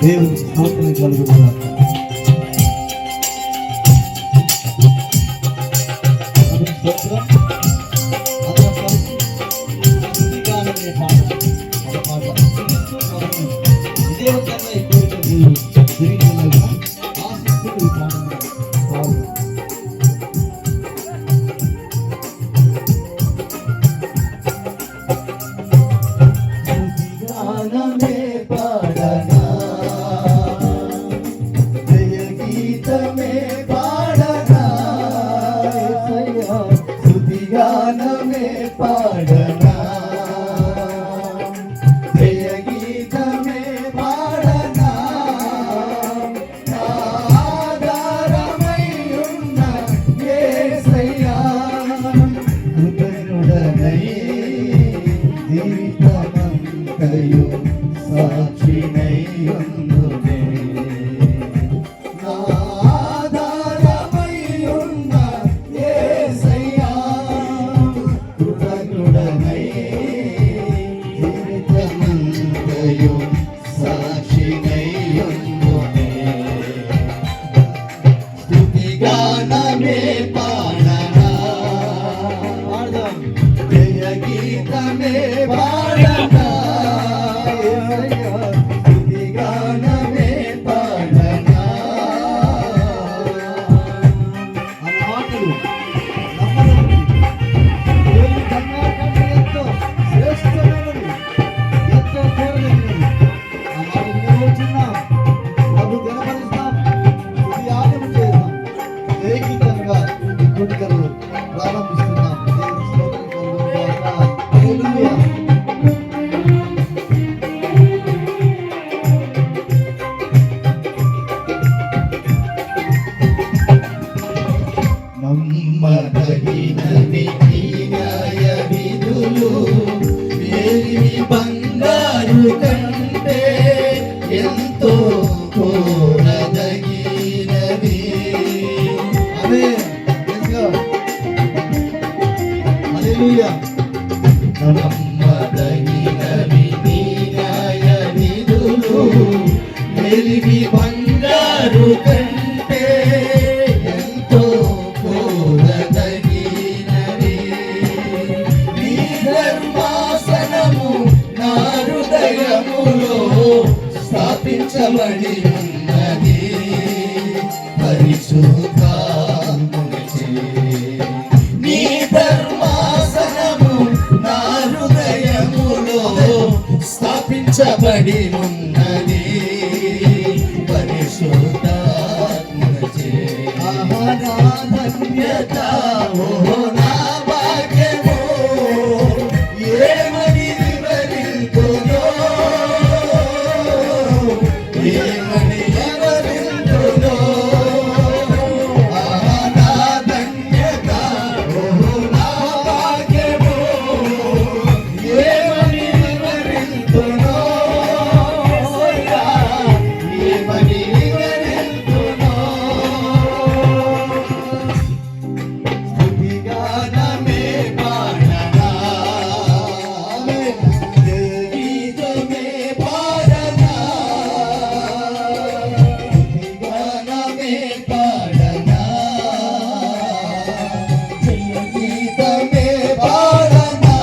దేవుని స్తోత్రం కలుగుతున్నారు. బంగారు కంటే ఎంతో కోరదగినది. నమ్మదగినవి నీ న్యాయ విధులు, వెలివి బంగారు కంటే ఎంతో కోరదగినవి. నీ ధర్మాసనము నా హృదయములో స్థాపించబడి ఉన్నది. పరిశుద్ధాత్మచే నీ ధర్మాసనము నా హృదయములో స్థాపించబడి ఉన్నది. పరిశుద్ధాత్మచే ధన్యత ఓ నా భాగ్యము, ఏమని వివరింతునో, ఏమని వివరింతునో. నా ధన్యత ఓ నా భాగ్యము, ఏమని వివరింతునో, ఏమని వివరింతునో. స్తుతిగానమే పాడనా, గీతమే పాడనా, స్తుతిగానమే పాడనా, జయ గీతమే పాడనా.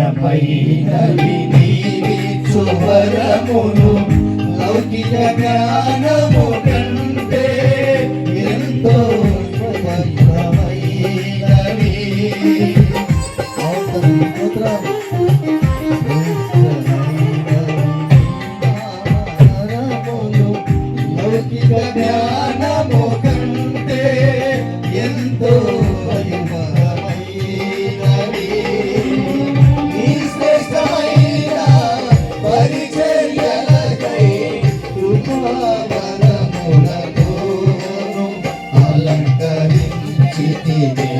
శ్రేష్టమైనవి నీవిచ్చు వరములు, లౌకిక లౌకిక జ్ఞానము కంటే ఎంతో ఉన్నతమైనవి. లౌకిక జ్ఞానము కంటే ఎంతో ఉన్నతమైనవి. నీ శ్రేష్టమైన పరిచర్యలకై కృపావరములతోను అలంకరించితివే.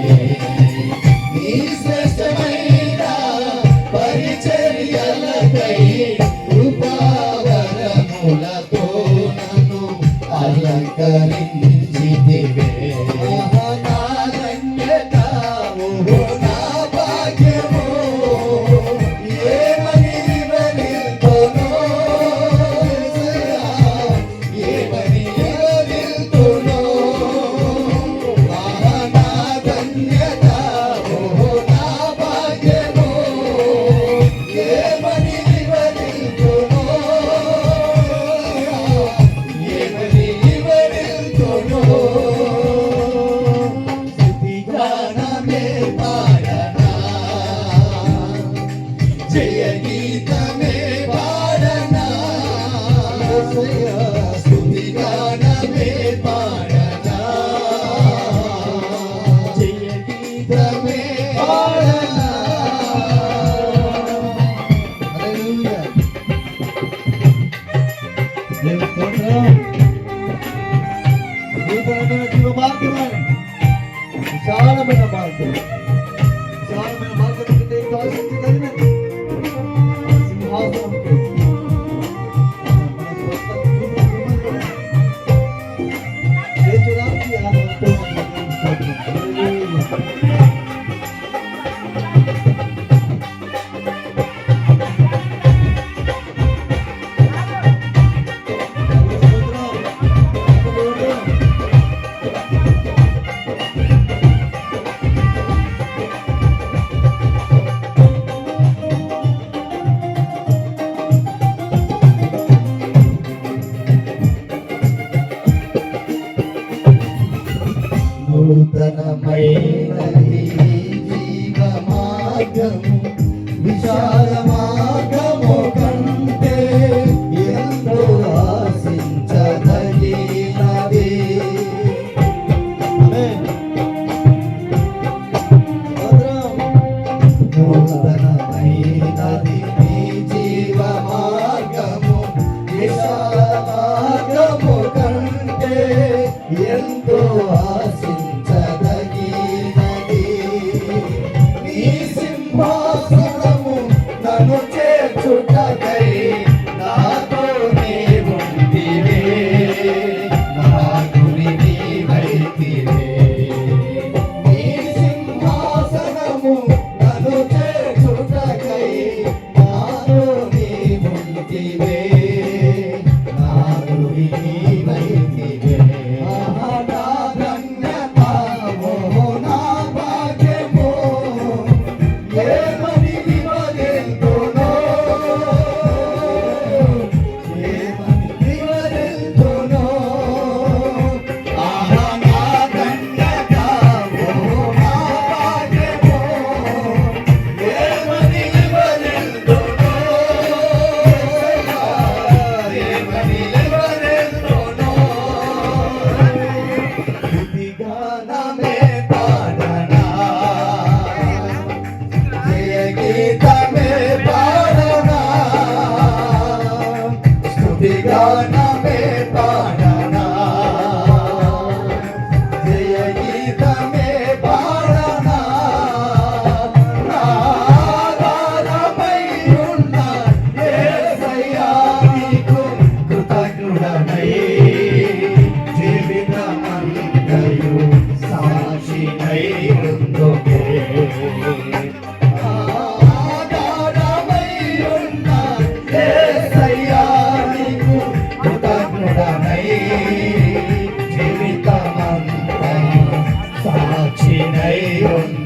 నీ శ్రేష్టమైన పరిచర్యలకై కృపావరములతో నన్ను అలంకరించితివే. నా ధన్యత, ఓహో నా భాగ్యము, ఏమని వివరింతునో, ఏమని వివరింతునో. నా ధన్యత, ఓహో నా భాగ్యము, ఏమని వివరింతునో, ఏమని వివరింతునో. స్తుతిగానమే పాడనా, జయ గీతమే పాడనా. స్తుతిగానమే పాడనా, జయ గీతమే పాడనా. హల్లెలూయా. దేవుని స్తోత్రం. నూతనమైన జీవ మార్గమే, విశాలమైన మార్గం, విశాలమైన మార్గం కింద ఆశించగలిగినది సింహాసనంకి మన స్వస్థ చేర్చడానికి ఆనందంతో ఉన్న దేవుని స్తోత్రం. హల్లెలూయా. నూతనమైనది జీవ మార్గము, విశాల మార్గము కంటే ఎంతో ఆశించదగినది. ఆమేన్. స్తోత్రం. నూతనమైనది నీ జీవ మార్గము, విశాల మార్గము కంటే ఎంతో ఆశించదగినది. నీ సింహాసనము నన్ను చేర్చుటకై నాతో నీవుంటివే. నా గురి నీవైతివే. నీ సింహాసనము నన్ను చేర్చుటకై నాతో నీవుంటివే. నా గురి నీవైతివే. నా ధన్యత, ఓహో నా భాగ్యము, ఏమని వివరింతునో, ఏమని వివరింతునో. ఆహా నా ధన్యత, ఓహో నా భాగ్యము, ఏమని వివరింతునో, ఏమని వివరింతునో. స్తుతిగానమే పాడనా, జయ గీతమే పాడనా. స్తుతిగానమే పాడనా, జయ గీతమే పాడనా. నా ఆధారమై ఉన్న యేసయ్యా నీకు కృతజ్ఞుడనై జీవితమంతయు సాక్షినై ఉందుకే. ఆధారమై ఉన్న యేసయ్యా నీకు కృతజ్ఞుడనై జీవితమంతయు సాక్షినై ఉందుకే.